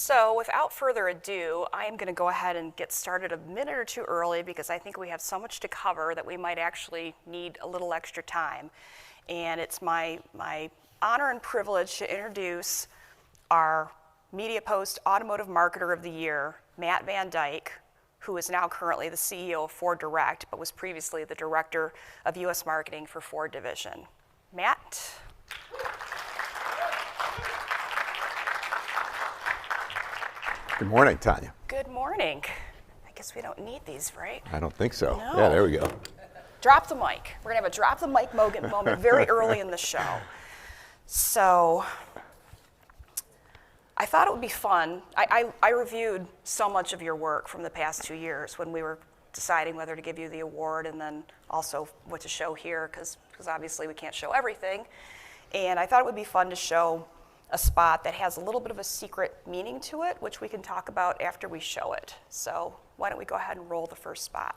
So without further ado, I am going to go ahead and get started a minute or two early because I think we have so much to cover that we might actually need a little extra time. And it's my honor and privilege to introduce our MediaPost Automotive Marketer of the Year, Matt VanDyke, who is now currently the CEO of FordDirect, but was previously the Director of U.S. Marketing for Ford Division. Matt? Good morning, Tanya. Good morning. I guess we don't need these, right? I don't think so. No. Yeah, there we go. Drop the mic. We're gonna have a drop the mic moment very early in the show. So I thought it would be fun. I reviewed so much of your work from the past 2 years when we were deciding whether to give you the award and then also what to show here, because obviously we can't show everything. And I thought it would be fun to show a spot that has a little bit of a secret meaning to it, which we can talk about after we show it. So why don't we go ahead and roll the first spot.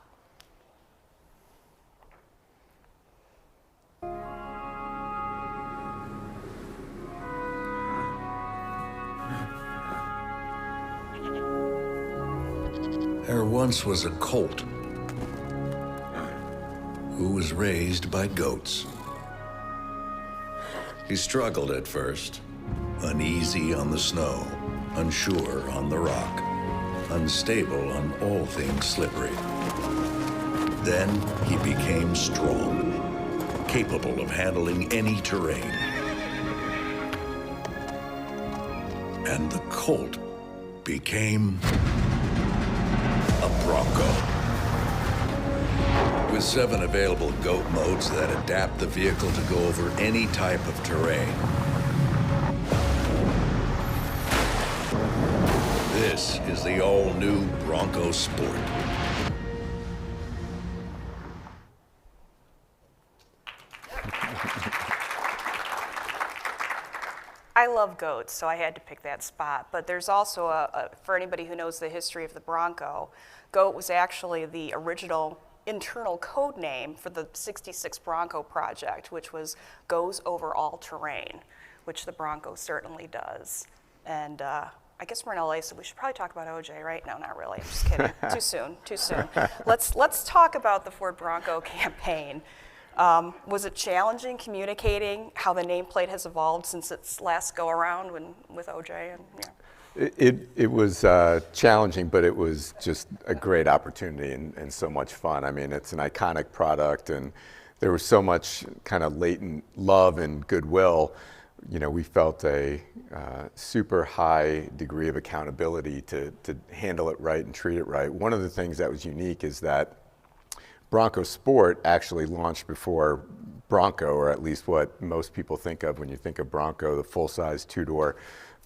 There once was a colt who was raised by goats. He struggled at first, uneasy on the snow, unsure on the rock, unstable on all things slippery. Then he became strong, capable of handling any terrain. And the colt became a Bronco. With 7 available goat modes that adapt the vehicle to go over any type of terrain. This is the all-new Bronco Sport. I love goats, so I had to pick that spot. But there's also, for anybody who knows the history of the Bronco, goat was actually the original internal code name for the 66 Bronco project, which was goes over all terrain, which the Bronco certainly does. And I guess we're in LA, so we should probably talk about OJ, right? No, not really. I'm just kidding. Too soon. Too soon. Let's talk about the Ford Bronco campaign. Was it challenging communicating how the nameplate has evolved since its last go around with OJ? And, yeah. It was challenging, but it was just a great opportunity and so much fun. I mean, it's an iconic product, and there was so much kind of latent love and goodwill. You know, we felt a super high degree of accountability to handle it right and treat it right. One of the things that was unique is that Bronco Sport actually launched before Bronco, or at least what most people think of when you think of Bronco, the full-size 2-door,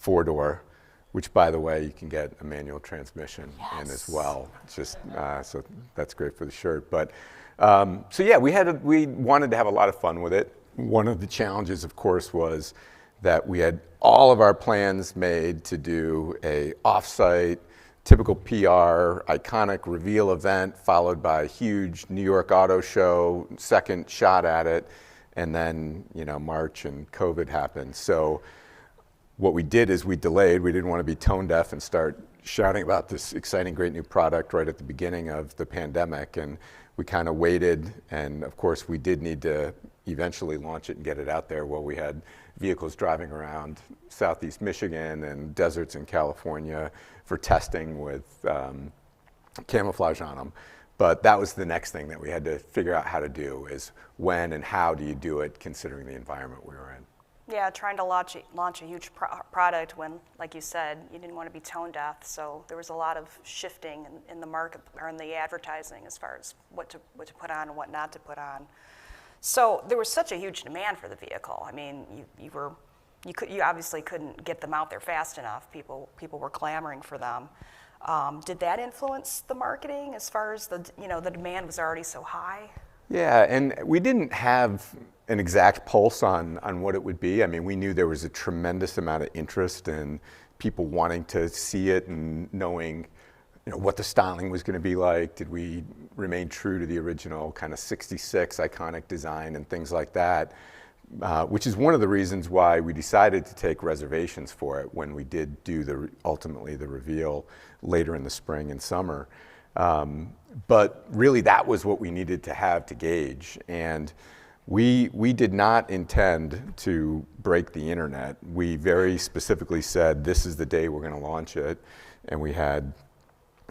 4-door, which, by the way, you can get a manual transmission in as well. It's just so that's great for the shirt. But so yeah, we wanted to have a lot of fun with it. One of the challenges, of course, was that we had all of our plans made to do a off-site, typical PR, iconic reveal event, followed by a huge New York Auto Show, second shot at it, and then March and COVID happened. So what we did is we delayed. We didn't want to be tone deaf and start shouting about this exciting, great new product right at the beginning of the pandemic. And we kind of waited. And of course, we did need to eventually launch it and get it out there while we had vehicles driving around Southeast Michigan and deserts in California for testing with camouflage on them. But that was the next thing that we had to figure out how to do, is when and how do you do it considering the environment we were in. Yeah, trying to launch a huge product when, like you said, you didn't want to be tone deaf. So there was a lot of shifting in the market or in the advertising as far as what to put on and what not to put on. So there was such a huge demand for the vehicle. I mean, you obviously couldn't get them out there fast enough. People were clamoring for them. Did that influence the marketing as far as the demand was already so high? Yeah, and we didn't have an exact pulse on what it would be. I mean, we knew there was a tremendous amount of interest and people wanting to see it and knowing, what the styling was going to be like. Did we remain true to the original kind of 66 iconic design and things like that? which is one of the reasons why we decided to take reservations for it when we did do ultimately the reveal later in the spring and summer. But really that was what we needed to have to gauge. And we did not intend to break the internet. We very specifically said, this is the day we're going to launch it. And we had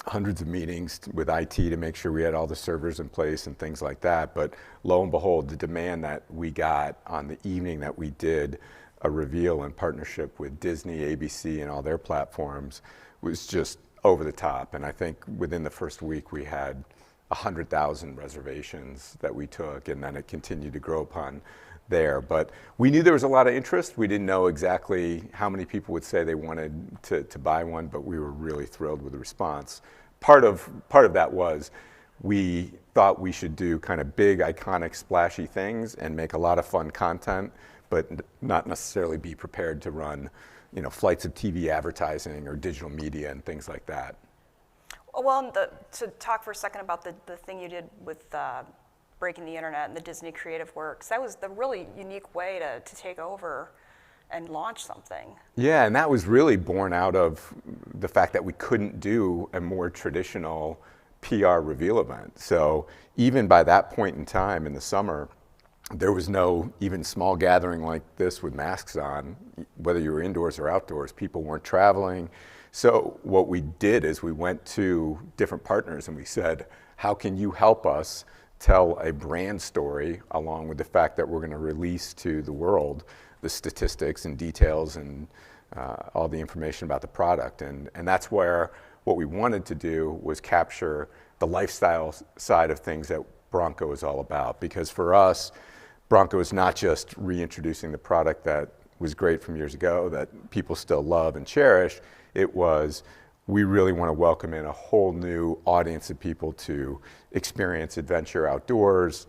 hundreds of meetings with IT to make sure we had all the servers in place and things like that. But lo and behold, the demand that we got on the evening that we did a reveal in partnership with Disney, ABC, and all their platforms was just over the top. And I think within the first week we had 100,000 reservations that we took, and then it continued to grow upon there. But we knew there was a lot of interest. We didn't know exactly how many people would say they wanted to buy one, but we were really thrilled with the response. Part of that was we thought we should do kind of big, iconic, splashy things and make a lot of fun content, but not necessarily be prepared to run, flights of TV advertising or digital media and things like that. Well, to talk for a second about the thing you did with breaking the internet and the Disney Creative Works, that was the really unique way to take over and launch something. Yeah, and that was really born out of the fact that we couldn't do a more traditional PR reveal event. So even by that point in time in the summer, there was no even small gathering like this with masks on, whether you were indoors or outdoors. People weren't traveling. So what we did is we went to different partners and we said, how can you help us tell a brand story along with the fact that we're going to release to the world the statistics and details and all the information about the product. And that's where what we wanted to do was capture the lifestyle side of things that Bronco is all about. Because for us, Bronco is not just reintroducing the product that was great from years ago that people still love and cherish. It was, we really want to welcome in a whole new audience of people to experience adventure outdoors.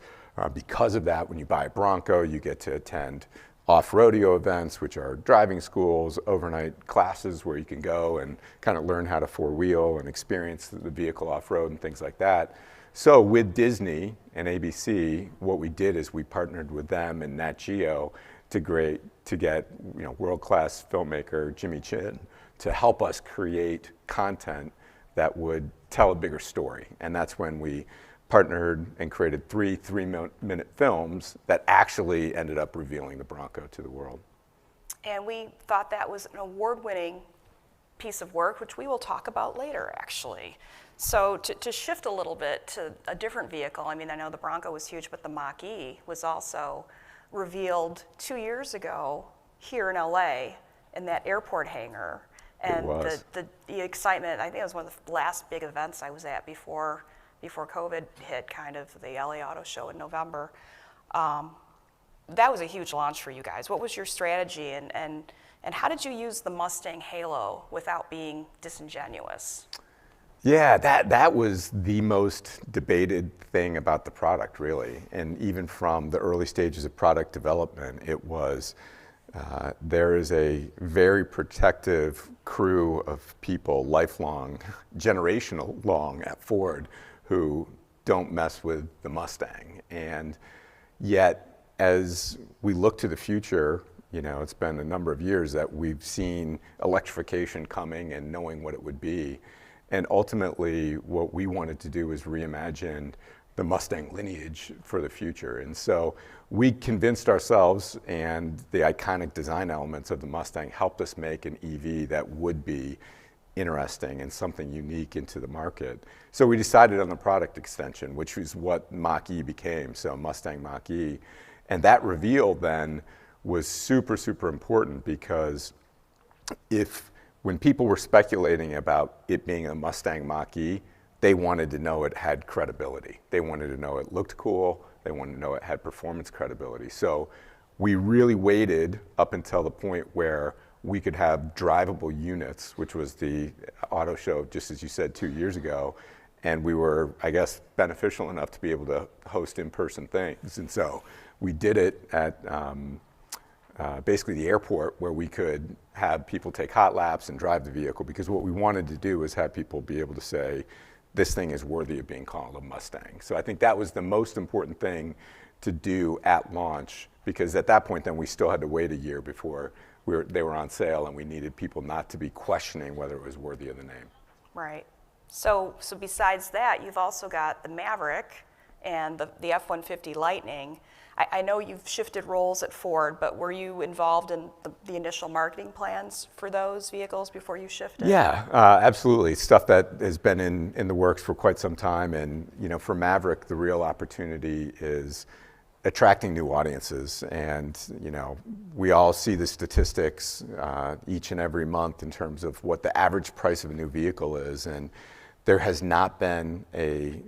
Because of that, when you buy a Bronco, you get to attend off-rodeo events, which are driving schools, overnight classes where you can go and kind of learn how to four-wheel and experience the vehicle off-road and things like that. So with Disney and ABC, what we did is we partnered with them and Nat Geo to get world-class filmmaker Jimmy Chin to help us create content that would tell a bigger story. And that's when we partnered and created three-minute films that actually ended up revealing the Bronco to the world. And we thought that was an award-winning piece of work, which we will talk about later, actually. So to shift a little bit to a different vehicle, I mean, I know the Bronco was huge, but the Mach-E was also revealed 2 years ago here in LA in that airport hangar. And the excitement, I think it was one of the last big events I was at before COVID hit, kind of the LA Auto Show in November. That was a huge launch for you guys. What was your strategy, and how did you use the Mustang Halo without being disingenuous? Yeah, that was the most debated thing about the product, really. And even from the early stages of product development, it was, there is a very protective crew of people, lifelong, generational long at Ford, who don't mess with the Mustang. And yet, as we look to the future, it's been a number of years that we've seen electrification coming and knowing what it would be. And ultimately, what we wanted to do was reimagine the Mustang lineage for the future. And so we convinced ourselves, and the iconic design elements of the Mustang helped us make an EV that would be interesting and something unique into the market. So we decided on the product extension, which is what Mach-E became, so Mustang Mach-E. And that reveal then was super, super important, because when people were speculating about it being a Mustang Mach-E, they wanted to know it had credibility. They wanted to know it looked cool. They wanted to know it had performance credibility. So we really waited up until the point where we could have drivable units, which was the auto show, just as you said, 2 years ago. And we were, I guess, beneficial enough to be able to host in-person things. And so we did it at basically the airport, where we could have people take hot laps and drive the vehicle, because what we wanted to do was have people be able to say, this thing is worthy of being called a Mustang. So I think that was the most important thing to do at launch, because at that point then we still had to wait a year before they were on sale, and we needed people not to be questioning whether it was worthy of the name. Right. So besides that, you've also got the Maverick and the F-150 Lightning. I know you've shifted roles at Ford, but were you involved in the initial marketing plans for those vehicles before you shifted? Yeah, absolutely. Stuff that has been in the works for quite some time. And for Maverick, the real opportunity is attracting new audiences. And we all see the statistics each and every month in terms of what the average price of a new vehicle is. And there has not been a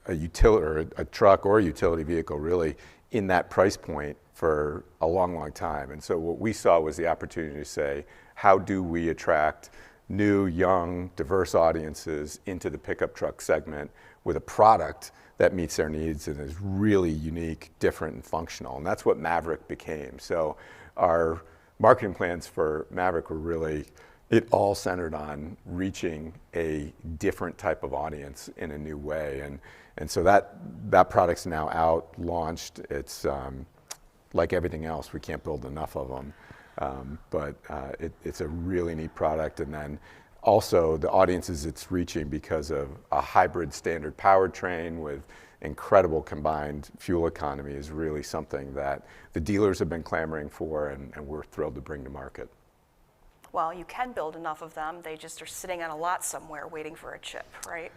utility or a truck or a utility vehicle really in that price point for a long, long time. And so what we saw was the opportunity to say, how do we attract new, young, diverse audiences into the pickup truck segment with a product that meets their needs and is really unique, different, and functional? And that's what Maverick became. So our marketing plans for Maverick were really, it all centered on reaching a different type of audience in a new way. And so that product's now out, launched. It's like everything else, we can't build enough of them. But it's a really neat product. And then also the audiences it's reaching because of a hybrid standard powertrain with incredible combined fuel economy is really something that the dealers have been clamoring for, and we're thrilled to bring to market. Well, you can build enough of them. They just are sitting on a lot somewhere waiting for a chip, right?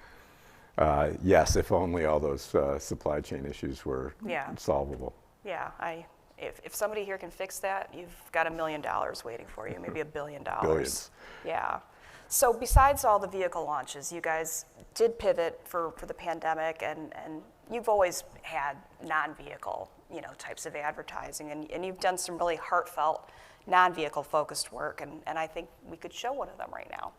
Yes, if only all those supply chain issues were solvable. Yeah, if somebody here can fix that, you've got $1 million waiting for you, maybe $1 billion. Billions. Yeah. So besides all the vehicle launches, you guys did pivot for the pandemic, and you've always had non-vehicle types of advertising, and you've done some really heartfelt non-vehicle focused work, and I think we could show one of them right now.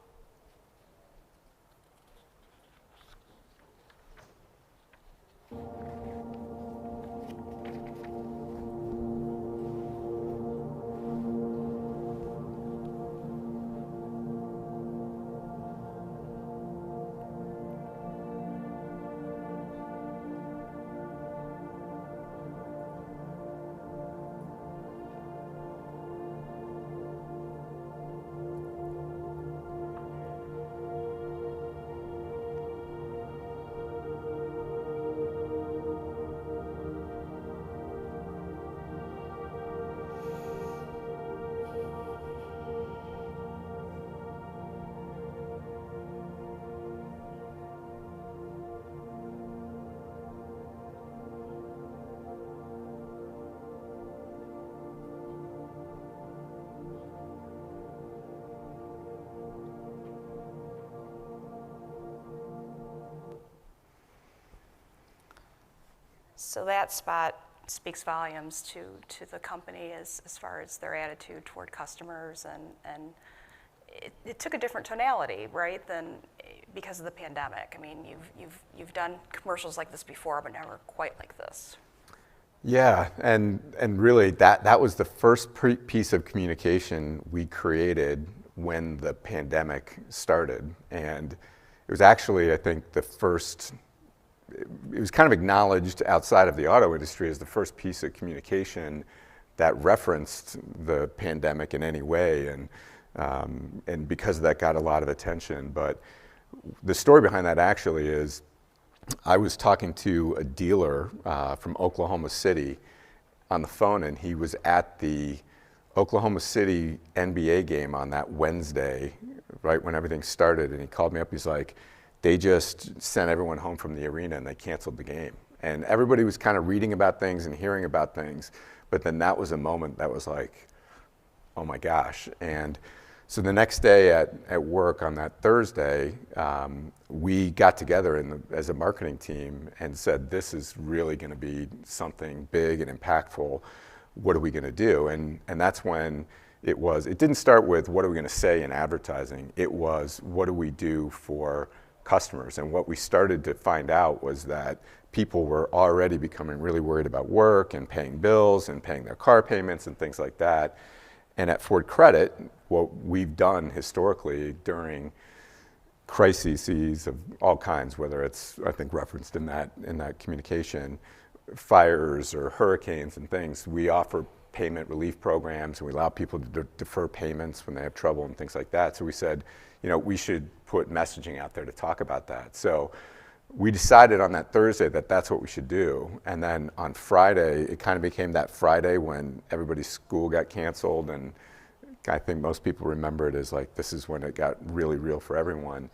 So that spot speaks volumes to the company as far as their attitude toward customers, and it took a different tonality, right, than because of the pandemic. I mean, you've done commercials like this before, but never quite like this. Yeah, and really that was the first piece of communication we created when the pandemic started, and it was actually, I think, it was kind of acknowledged outside of the auto industry as the first piece of communication that referenced the pandemic in any way, and because of that got a lot of attention. But the story behind that actually is I was talking to a dealer from Oklahoma City on the phone, and he was at the Oklahoma City NBA game on that Wednesday, right when everything started, and he called me up. He's like, they just sent everyone home from the arena and they canceled the game. And everybody was kind of reading about things and hearing about things, but then that was a moment that was like, oh my gosh. And so the next day at work on that Thursday, we got together as a marketing team and said, this is really going to be something big and impactful. What are we going to do? And that's when it didn't start with what are we going to say in advertising. It was, what do we do for customers? And what we started to find out was that people were already becoming really worried about work and paying bills and paying their car payments and things like that. And at Ford Credit, what we've done historically during crises of all kinds, whether it's, I think, referenced in that communication, fires or hurricanes and things, we offer payment relief programs, and we allow people to defer payments when they have trouble and things like that. So we said, we should put messaging out there to talk about that. So we decided on that Thursday that that's what we should do. And then on Friday, it kind of became that Friday when everybody's school got canceled, and I think most people remember it as like, this is when it got really real for everyone.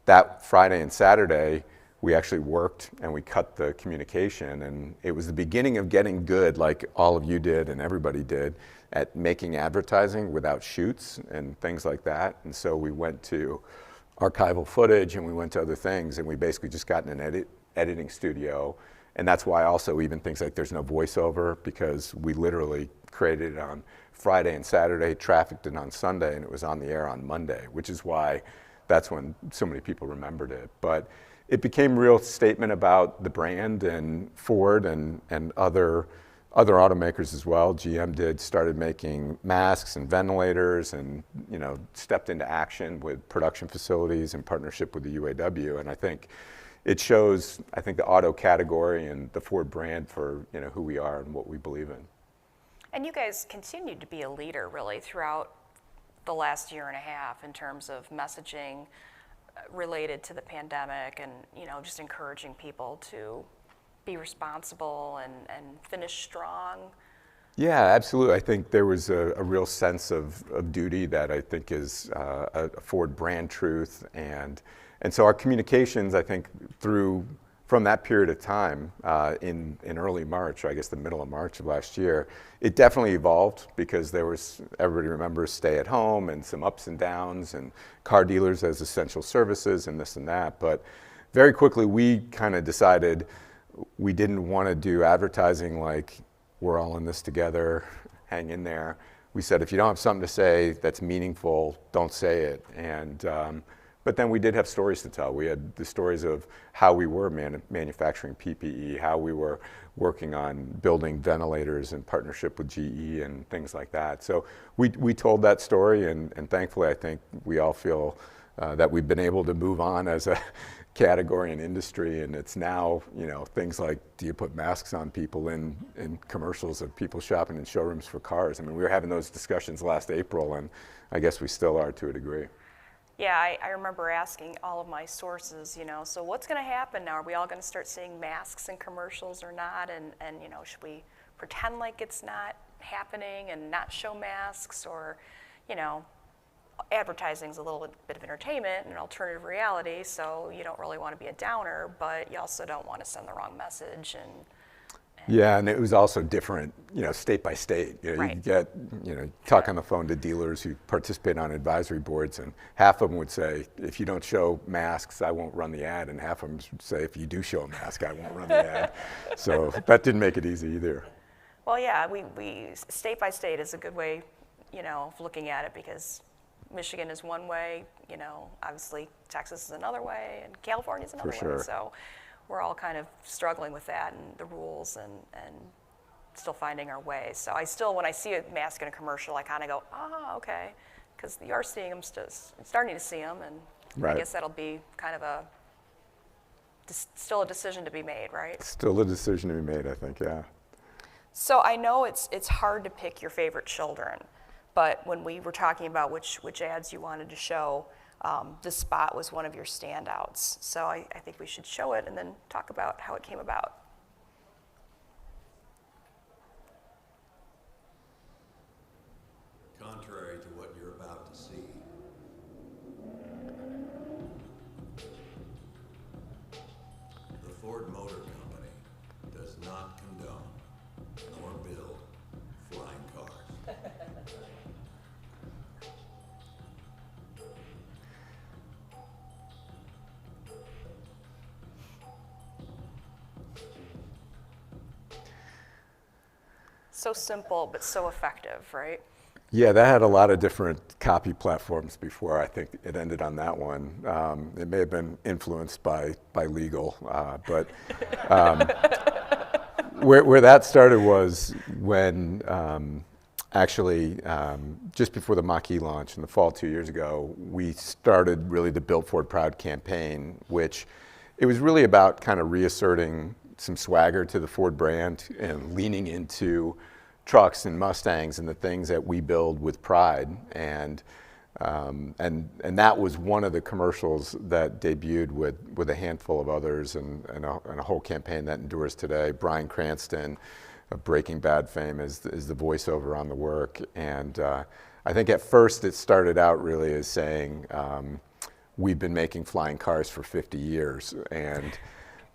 That Friday and Saturday, we actually worked and we cut the communication, and it was the beginning of getting good, like all of you did and everybody did, at making advertising without shoots and things like that. And so we went to archival footage and we went to other things, and we basically just got in an editing studio. And that's why also even things like there's no voiceover, because we literally created it on Friday and Saturday, trafficked it on Sunday, and it was on the air on Monday, which is why that's when so many people remembered it. But it became a real statement about the brand, and Ford and other automakers as well. GM started making masks and ventilators, and stepped into action with production facilities in partnership with the UAW. And I think it shows, the auto category and the Ford brand for who we are and what we believe in. And you guys continued to be a leader really throughout the last year and a half in terms of messaging related to the pandemic, and just encouraging people to be responsible and finish strong. Yeah, absolutely. I think there was a real sense of duty that I think is a Ford brand truth, and so our communications, I think, from that period of time in early March, or I guess the middle of March of last year, it definitely evolved, because there was, everybody remembers, stay at home and some ups and downs, and car dealers as essential services and this and that. But very quickly we kind of decided we didn't want to do advertising like we're all in this together, hang in there. We said, if you don't have something to say that's meaningful, don't say it. And but then we did have stories to tell. We had the stories of how we were manufacturing PPE, how we were working on building ventilators in partnership with GE and things like that. So we told that story, and thankfully I think we all feel that we've been able to move on as a category and industry, and it's now, things like, do you put masks on people in commercials of people shopping in showrooms for cars? I mean, we were having those discussions last April, and I guess we still are to a degree. Yeah, I remember asking all of my sources, so what's going to happen now? Are we all going to start seeing masks in commercials or not? And should we pretend like it's not happening and not show masks? Or, advertising's a little bit of entertainment and an alternative reality, so you don't really want to be a downer, but you also don't want to send the wrong message. Yeah, and it was also different, state by state. Right. You get, talk on the phone to dealers who participate on advisory boards, and half of them would say, if you don't show masks, I won't run the ad, and half of them would say, if you do show a mask, I won't run the ad. So that didn't make it easy either. Well, yeah, we state by state is a good way, of looking at it, because Michigan is one way, obviously Texas is another way, and California is another way. Sure. So we're all kind of struggling with that and the rules, and still finding our way. So I still, when I see a mask in a commercial, I kind of go, okay, because you are seeing them, starting to see them, and Right. I guess that'll be kind of still a decision to be made, right? Still a decision to be made, I think, yeah. So I know it's hard to pick your favorite children, but when we were talking about which ads you wanted to show, this spot was one of your standouts. So I think we should show it and then talk about how it came about. Contrary to what you're about to see, the Ford Motor Company does not condone nor build flying cars. So simple, but so effective, right? Yeah, that had a lot of different copy platforms before I think it ended on that one. It may have been influenced by legal, but where that started was when actually just before the Mach-E launch in the fall 2 years ago, we started really the Build Ford Proud campaign, which it was really about kind of reasserting some swagger to the Ford brand and leaning into trucks and Mustangs and the things that we build with pride. And that was one of the commercials that debuted with a handful of others and a whole campaign that endures today. Bryan Cranston of Breaking Bad fame is the voiceover on the work. And I think at first it started out really as saying, we've been making flying cars for 50 years. And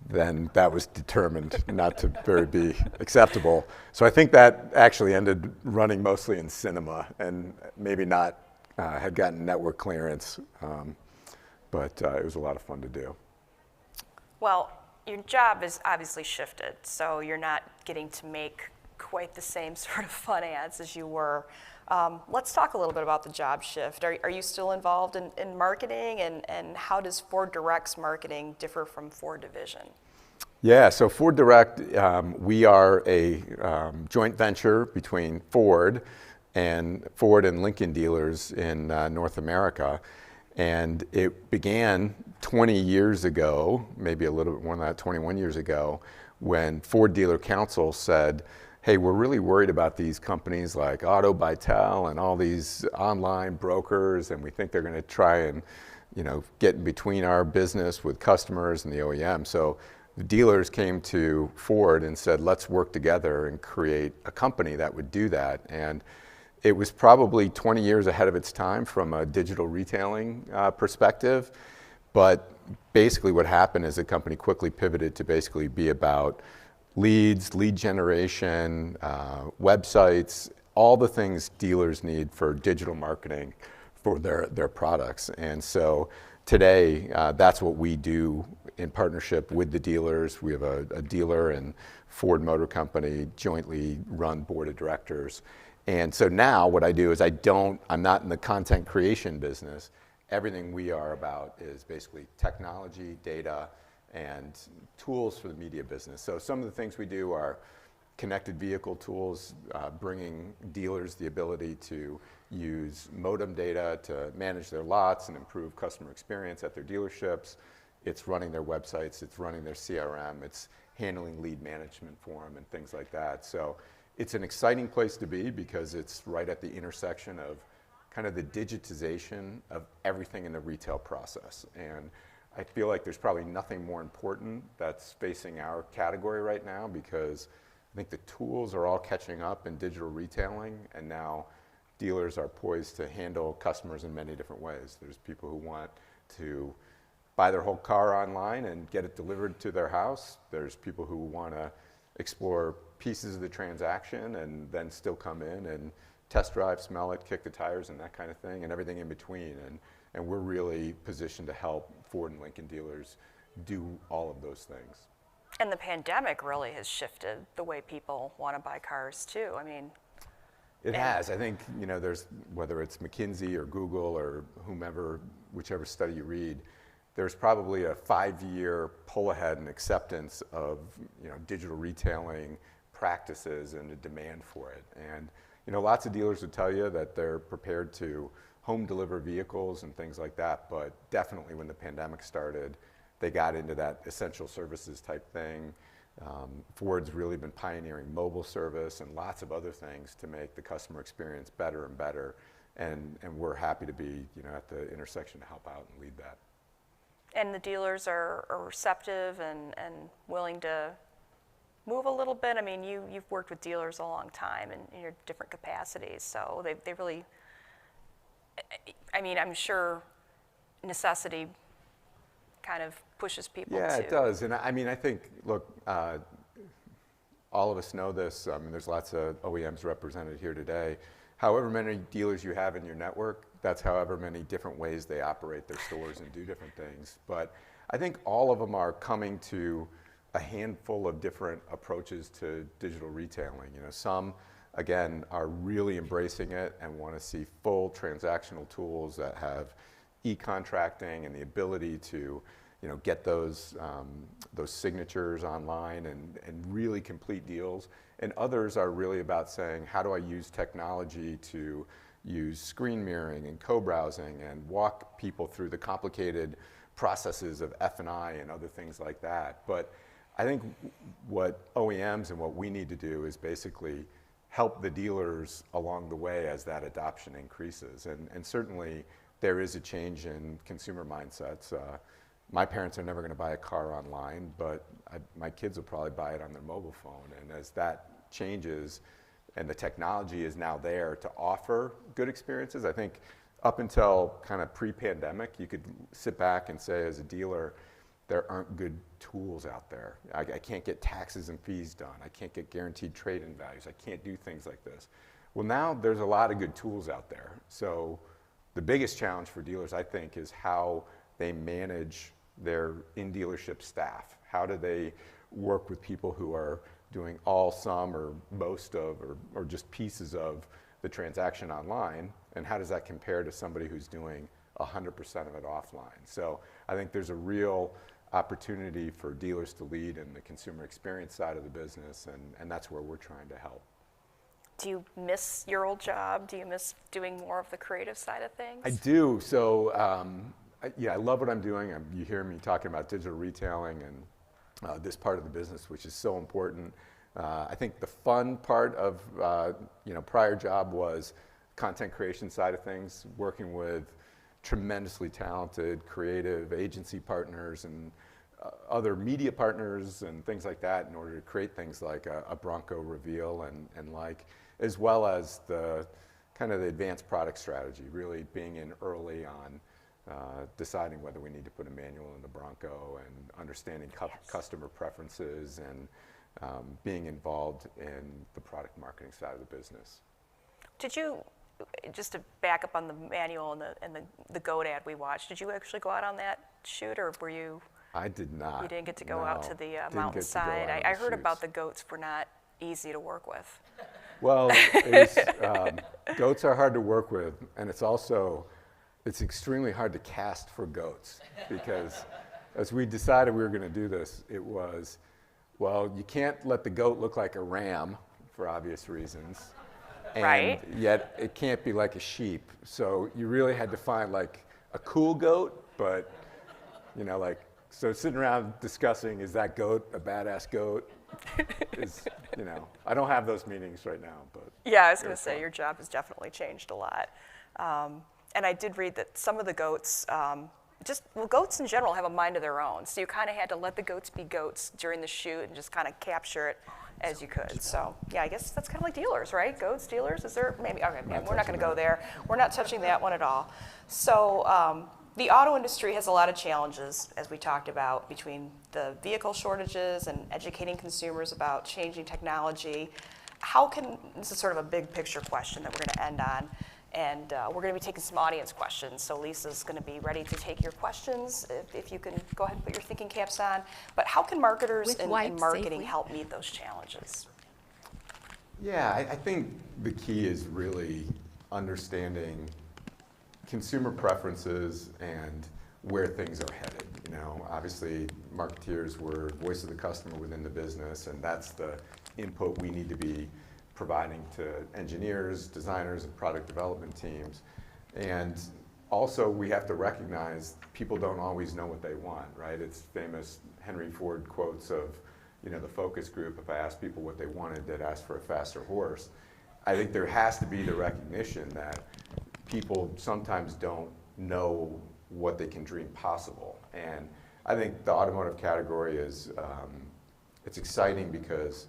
then that was determined not to be acceptable. So I think that actually ended running mostly in cinema and maybe not had gotten network clearance, but it was a lot of fun to do. Well, your job is obviously shifted, so you're not getting to make quite the same sort of fun ads as you were. Let's talk a little bit about the job shift. Are you still involved in marketing, and how does FordDirect's marketing differ from Ford Division? Yeah, so FordDirect, we are a joint venture between Ford and Lincoln dealers in North America. And it began 20 years ago, maybe a little bit more than that, 21 years ago, when Ford Dealer Council said, hey, we're really worried about these companies like AutoBytel and all these online brokers, and we think they're going to try and get in between our business with customers and the OEM. So the dealers came to Ford and said, let's work together and create a company that would do that. And it was probably 20 years ahead of its time from a digital retailing perspective. But basically what happened is the company quickly pivoted to basically be about leads, lead generation, websites, all the things dealers need for digital marketing for their products. And so today, that's what we do in partnership with the dealers. We have a dealer and Ford Motor Company jointly run board of directors. And so now what I do is I'm not in the content creation business. Everything we are about is basically technology, data, and tools for the media business. So some of the things we do are connected vehicle tools, bringing dealers the ability to use modem data to manage their lots and improve customer experience at their dealerships. It's running their websites, it's running their CRM, it's handling lead management for them and things like that. So it's an exciting place to be because it's right at the intersection of kind of the digitization of everything in the retail process. And I feel like there's probably nothing more important that's facing our category right now, because I think the tools are all catching up in digital retailing, and now dealers are poised to handle customers in many different ways. There's people who want to buy their whole car online and get it delivered to their house. There's people who want to explore pieces of the transaction and then still come in and test drive, smell it, kick the tires, and that kind of thing, and everything in between. And we're really positioned to help Ford and Lincoln dealers do all of those things. And the pandemic really has shifted the way people want to buy cars too. I mean, it has. I think, there's, whether it's McKinsey or Google or whomever, whichever study you read, there's probably a 5-year pull ahead and acceptance of, digital retailing practices and a demand for it. And, lots of dealers would tell you that they're prepared to home deliver vehicles and things like that, but definitely when the pandemic started, they got into that essential services type thing. Ford's really been pioneering mobile service and lots of other things to make the customer experience better and better. And we're happy to be, at the intersection to help out and lead that. And the dealers are receptive and willing to move a little bit. I mean, you've worked with dealers a long time in your different capacities, so they really, I mean, I'm sure necessity kind of pushes people to. Yeah, it does. And I mean, I think, look, all of us know this. I mean, there's lots of OEMs represented here today. However many dealers you have in your network, that's however many different ways they operate their stores and do different things. But I think all of them are coming to a handful of different approaches to digital retailing. Some, again, are really embracing it and want to see full transactional tools that have e-contracting and the ability to, get those signatures online and really complete deals. And others are really about saying, how do I use technology to use screen mirroring and co-browsing and walk people through the complicated processes of F&I and other things like that. But I think what OEMs and what we need to do is basically help the dealers along the way as that adoption increases. And certainly there is a change in consumer mindsets. My parents are never going to buy a car online, but my kids will probably buy it on their mobile phone. And as that changes and the technology is now there to offer good experiences, I think up until kind of pre-pandemic, you could sit back and say as a dealer, there aren't good tools out there. I can't get taxes and fees done. I can't get guaranteed trade-in values. I can't do things like this. Well, now there's a lot of good tools out there. So the biggest challenge for dealers, I think, is how they manage their in-dealership staff. How do they work with people who are doing all, some, or most of, or just pieces of the transaction online? And how does that compare to somebody who's doing 100% of it offline? So I think there's a real opportunity for dealers to lead in the consumer experience side of the business, and that's where we're trying to help. Do you miss your old job? Do you miss doing more of the creative side of things? I do. So I love what I'm doing. You hear me talking about digital retailing and this part of the business, which is so important. I think the fun part of prior job was content creation side of things, working with tremendously talented creative agency partners and other media partners and things like that in order to create things like a Bronco reveal and like, as well as the kind of the advanced product strategy, really being in early on deciding whether we need to put a manual in the Bronco and understanding customer preferences and being involved in the product marketing side of the business. Did you, just to back up on the manual and the goat ad we watched, did you actually go out on that shoot, or were you? I did not. You didn't get to go out to the mountainside. I heard about the goats were not easy to work with. Well, goats are hard to work with, and it's extremely hard to cast for goats, because as we decided we were going to do this, it was, well, you can't let the goat look like a ram for obvious reasons. And right. Yet it can't be like a sheep. So you really had to find like a cool goat, but so sitting around discussing, is that goat a badass goat? I don't have those meetings right now, but. Yeah, I was going to say, your job has definitely changed a lot. And I did read that some of the goats, goats in general have a mind of their own. So you kind of had to let the goats be goats during the shoot and just kind of capture it as you could. So yeah, I guess that's kind of like dealers, right? Goats, dealers, is there? Maybe, okay, we're not going to go there. We're not touching that one at all. So the auto industry has a lot of challenges, as we talked about, between the vehicle shortages and educating consumers about changing technology. This is sort of a big picture question that we're going to end on. And we're going to be taking some audience questions. So Lisa's going to be ready to take your questions. If you can go ahead and put your thinking caps on. But how can marketers and marketing help meet those challenges? Yeah, I think the key is really understanding consumer preferences and where things are headed. Obviously, marketeers were voice of the customer within the business, and that's the input we need to be providing to engineers, designers, and product development teams. And also, we have to recognize people don't always know what they want, right? It's famous Henry Ford quotes of, the focus group, if I asked people what they wanted, they'd ask for a faster horse. I think there has to be the recognition that people sometimes don't know what they can dream possible. And I think the automotive category is, it's exciting because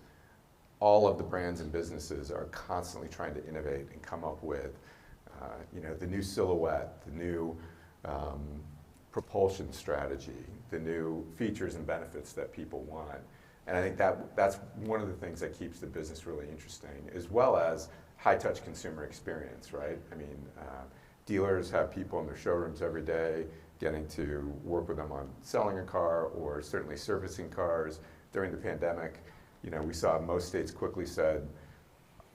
all of the brands and businesses are constantly trying to innovate and come up with, the new silhouette, the new propulsion strategy, the new features and benefits that people want. And I think that's one of the things that keeps the business really interesting, as well as high-touch consumer experience, right? I mean, dealers have people in their showrooms every day getting to work with them on selling a car or certainly servicing cars. During the pandemic, we saw most states quickly said,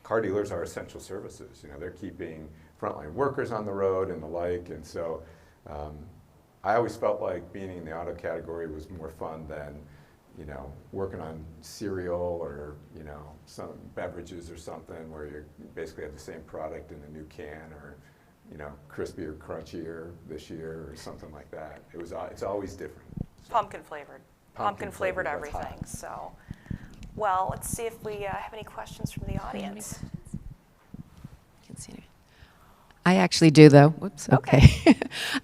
car dealers are essential services. They're keeping frontline workers on the road and the like. And so I always felt like being in the auto category was more fun than, working on cereal or, some beverages or something where you basically have the same product in a new can, or, crispier, crunchier this year or something like that. It's always different. So. Pumpkin flavored. pumpkin flavored what's hot. everything. So, well, let's see if we have any questions from the audience. Can't see any. I actually do, though. Whoops. Okay.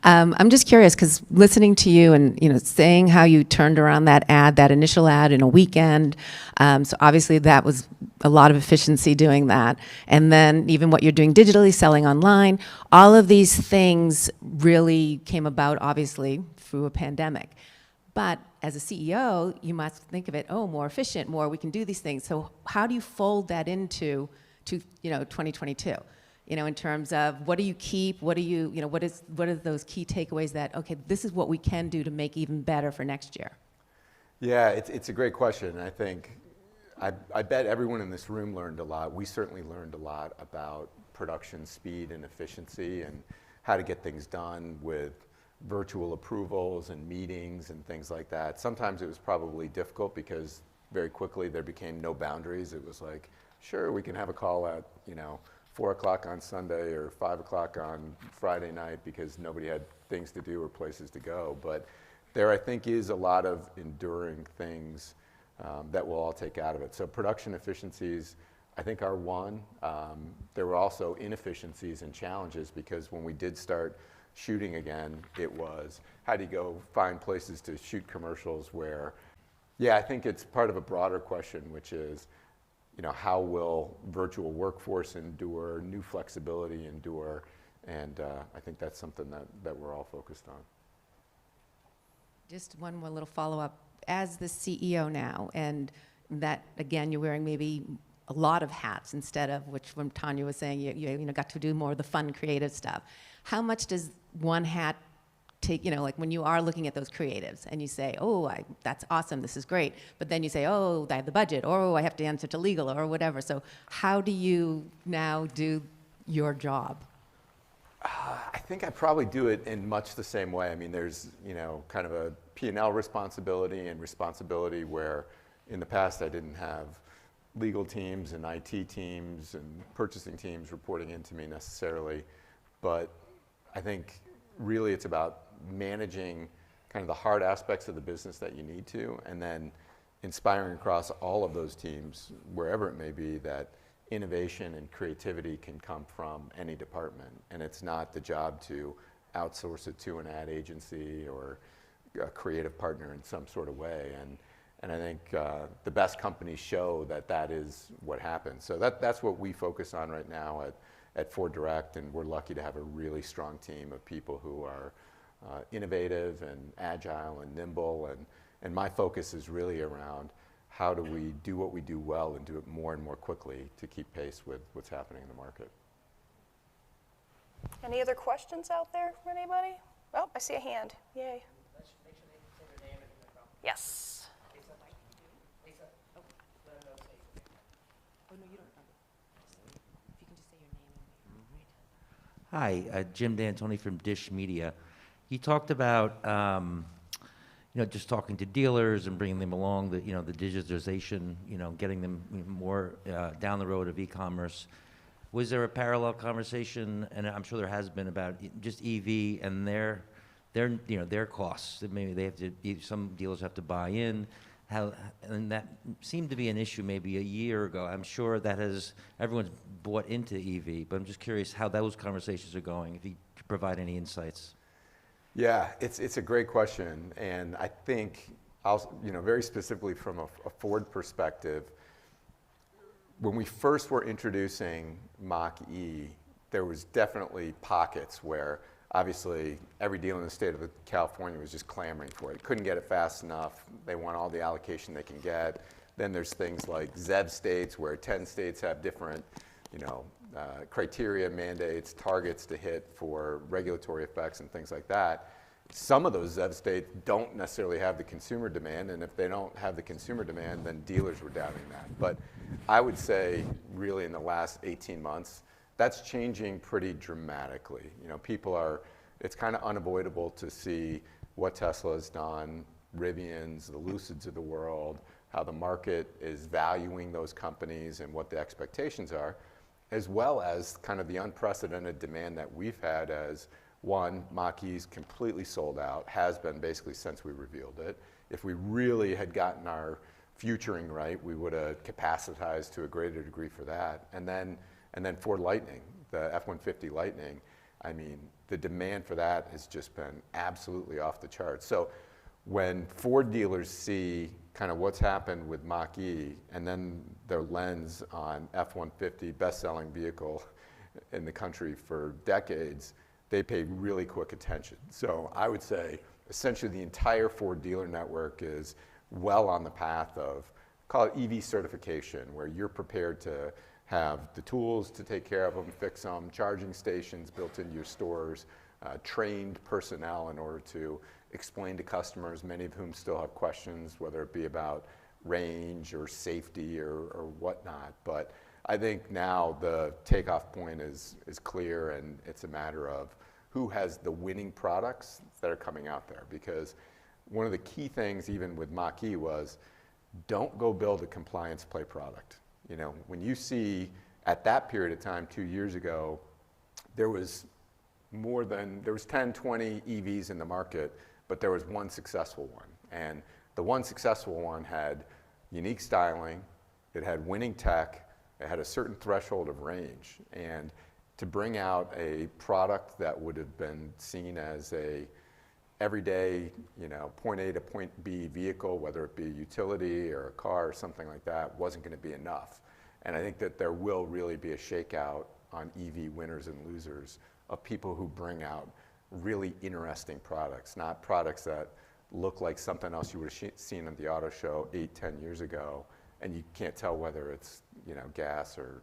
I'm just curious because listening to you and saying how you turned around that initial ad in a weekend. So obviously that was a lot of efficiency doing that, and then even what you're doing digitally, selling online. All of these things really came about, obviously, through a pandemic. But as a CEO, you must think of it, more efficient, we can do these things. So how do you fold that into 2022? In terms of what do you keep, what are those key takeaways that, okay, this is what we can do to make even better for next year? Yeah, it's a great question. I think, I bet everyone in this room learned a lot. We certainly learned a lot about production speed and efficiency and how to get things done with virtual approvals and meetings and things like that. Sometimes it was probably difficult because very quickly there became no boundaries. It was like, sure, we can have a call at, 4 o'clock on Sunday or 5 o'clock on Friday night because nobody had things to do or places to go. But there, I think, is a lot of enduring things that we'll all take out of it. So production efficiencies, I think, are one. There were also inefficiencies and challenges because when we did start shooting again, it was, how do you go find places to shoot commercials where, I think it's part of a broader question, which is, how will virtual workforce endure, new flexibility endure, and I think that's something that we're all focused on. Just one more little follow-up. As the CEO now, and that, again, you're wearing maybe a lot of hats instead of, which when Tanya was saying, you got to do more of the fun, creative stuff. How much does one hat take, like when you are looking at those creatives and you say, that's awesome, this is great, but then you say, I have the budget, or I have to answer to legal, or whatever. So how do you now do your job? I think I probably do it in much the same way. I mean, there's, kind of a P&L responsibility and responsibility where in the past I didn't have legal teams and IT teams and purchasing teams reporting into me necessarily. But I think really it's about managing kind of the hard aspects of the business that you need to, and then inspiring across all of those teams, wherever it may be, that innovation and creativity can come from any department. And it's not the job to outsource it to an ad agency or a creative partner in some sort of way. And I think the best companies show that is what happens. So that's what we focus on right now at FordDirect, and we're lucky to have a really strong team of people who are innovative and agile and nimble, and my focus is really around how do we do what we do well and do it more and more quickly to keep pace with what's happening in the market. Any other questions out there from anybody? Oh, I see a hand. Yay. Make sure they say their name and who they're from. Yes. Lisa, Lisa, let them know to say your name. Oh, no, you don't know. If you can just say your name. Hi, Jim D'Antoni from Dish Media. You talked about, just talking to dealers and bringing them along, the digitization, getting them more down the road of e-commerce. Was there a parallel conversation, and I'm sure there has been, about just EV and their costs? That maybe they have to, some dealers have to buy in. And that seemed to be an issue maybe a year ago. I'm sure everyone's bought into EV, but I'm just curious how those conversations are going, if you could provide any insights. Yeah, it's a great question, and I think very specifically from a Ford perspective, when we first were introducing Mach-E, there was definitely pockets where obviously every dealer in the state of California was just clamoring for it. Couldn't get it fast enough. They want all the allocation they can get. Then there's things like ZEV states where 10 states have different criteria, mandates, targets to hit for regulatory effects and things like that. Some of those ZEV states don't necessarily have the consumer demand, and if they don't have the consumer demand, then dealers were doubting that. But I would say really in the last 18 months, that's changing pretty dramatically. It's kind of unavoidable to see what Tesla has done, Rivians, the Lucids of the world, how the market is valuing those companies and what the expectations are, as well as kind of the unprecedented demand that we've had as one, Mach-E's completely sold out, has been basically since we revealed it. If we really had gotten our futuring right, we would have capacitized to a greater degree for that. And then Ford Lightning, the F-150 Lightning, I mean, the demand for that has just been absolutely off the charts. So when Ford dealers see kind of what's happened with Mach-E and then their lens on F-150, best-selling vehicle in the country for decades, they pay really quick attention. So I would say essentially the entire Ford dealer network is well on the path of, call it EV certification, where you're prepared to have the tools to take care of them, fix them, charging stations built into your stores, trained personnel in order to explain to customers, many of whom still have questions, whether it be about range or safety or whatnot. But I think now the takeoff point is clear, and it's a matter of who has the winning products that are coming out there. Because one of the key things, even with Mach-E, was don't go build a compliance play product. You know, when you see at that period of time, 2 years ago, there was 10, 20 EVs in the market, but there was one successful one. And the one successful one had unique styling, it had winning tech, it had a certain threshold of range. And to bring out a product that would have been seen as a everyday, you know, point A to point B vehicle, whether it be a utility or a car or something like that, wasn't going to be enough. And I think that there will really be a shakeout on EV winners and losers of people who bring out really interesting products, not products that look like something else you would have seen at the auto show 8, 10 years ago, and you can't tell whether it's, you know, gas or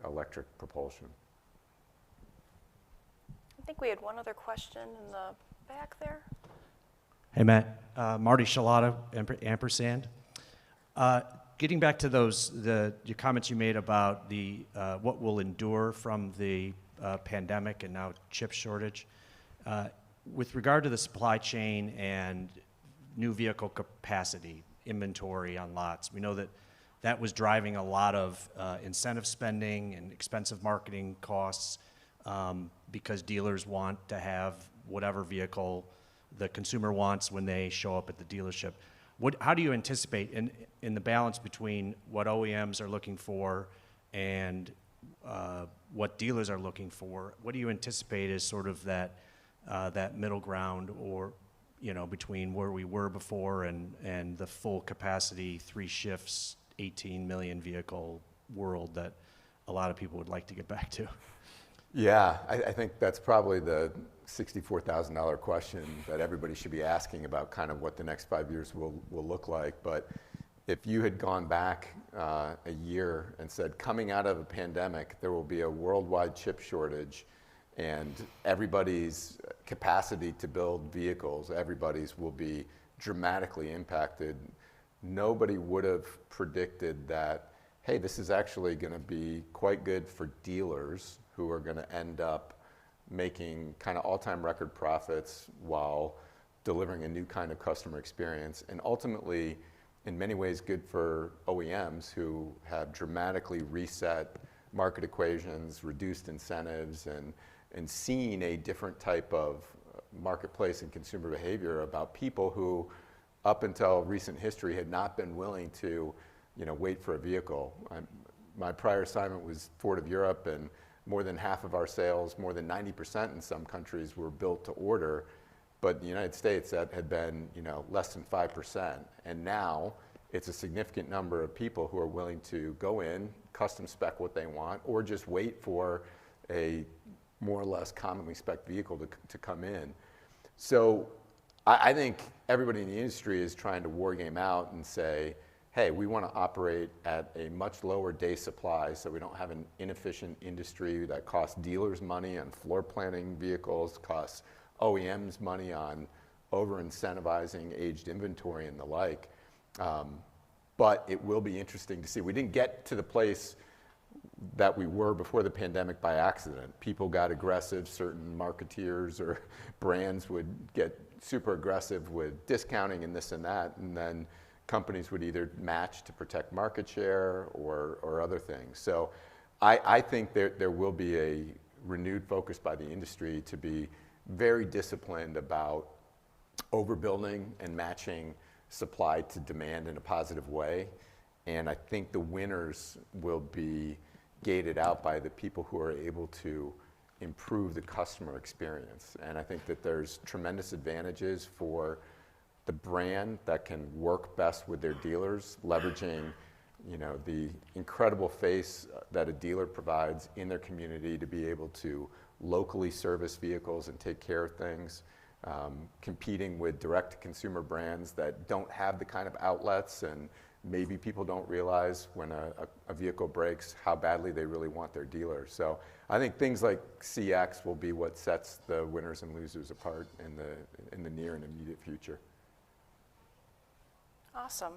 electric propulsion. I think we had one other question in the back there. Hey, Matt. Marty Shalata, ampersand. Getting back to your comments you made about what will endure from the pandemic and now chip shortage. With regard to the supply chain and new vehicle capacity, inventory on lots, we know that was driving a lot of incentive spending and expensive marketing costs because dealers want to have whatever vehicle the consumer wants when they show up at the dealership. How do you anticipate in the balance between what OEMs are looking for and what dealers are looking for? What do you anticipate as sort of that middle ground, or between where we were before and the full capacity 3 shifts, 18 million vehicle world that a lot of people would like to get back to? Yeah, I think that's probably the $64,000 question that everybody should be asking about kind of what the next 5 years will look like. But if you had gone back a year and said, coming out of a pandemic, there will be a worldwide chip shortage and everybody's capacity to build vehicles, everybody's will be dramatically impacted, nobody would have predicted that, hey, this is actually going to be quite good for dealers who are going to end up making kind of all-time record profits while delivering a new kind of customer experience, and ultimately, in many ways, good for OEMs who have dramatically reset market equations, reduced incentives, and seen a different type of marketplace and consumer behavior about people who, up until recent history, had not been willing to, wait for a vehicle. My prior assignment was Ford of Europe, and more than half of our sales, more than 90% in some countries, were built to order. But in the United States, that had been, less than 5%. And now it's a significant number of people who are willing to go in, custom spec what they want, or just wait for a more or less commonly spec vehicle to come in. So I think everybody in the industry is trying to war game out and say, hey, we want to operate at a much lower day supply so we don't have an inefficient industry that costs dealers money on floor planning vehicles, costs OEMs money on over-incentivizing aged inventory and the like. But it will be interesting to see. We didn't get to the place that we were before the pandemic by accident. People got aggressive, certain marketeers or brands would get super aggressive with discounting and this and that, and then companies would either match to protect market share or other things. So I think there will be a renewed focus by the industry to be very disciplined about overbuilding and matching supply to demand in a positive way. And I think the winners will be gated out by the people who are able to improve the customer experience. And I think that there's tremendous advantages for the brand that can work best with their dealers, leveraging, you know, the incredible face that a dealer provides in their community to be able to locally service vehicles and take care of things, competing with direct-to-consumer brands that don't have the kind of outlets, and maybe people don't realize when a vehicle breaks how badly they really want their dealer. So I think things like CX will be what sets the winners and losers apart in the near and immediate future. Awesome.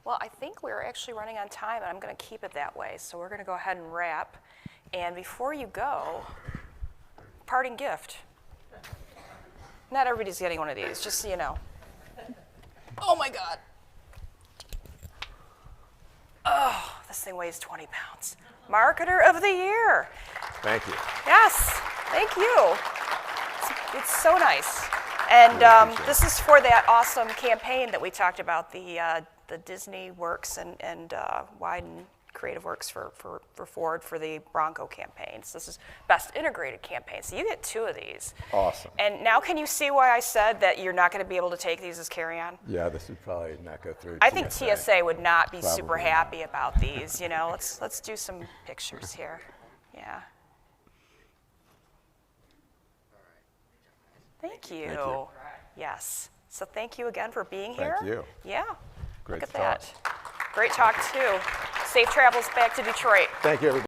Well, I think we're actually running on time, and I'm going to keep it that way. So we're going to go ahead and wrap. And before you go, parting gift. Not everybody's getting one of these, just so you know. Oh my God. Oh, this thing weighs 20 pounds. Marketer of the Year. Thank you. Yes, thank you. It's so nice. And this is for that awesome campaign that we talked about, the Disney Works and Wyden Creative Works for Ford for the Bronco campaigns. This is Best Integrated Campaign. So you get 2 of these. Awesome. And now can you see why I said that you're not going to be able to take these as carry-on? Yeah, this would probably not go through. I think TSA would not be super Probably happy about these. You know, let's do some pictures here. Yeah. Thank you. Thank you. Yes. So thank you again for being here. Thank you. Yeah. Great Look at to talk. that. Great talk too. Safe travels back to Detroit. Thank you, everybody.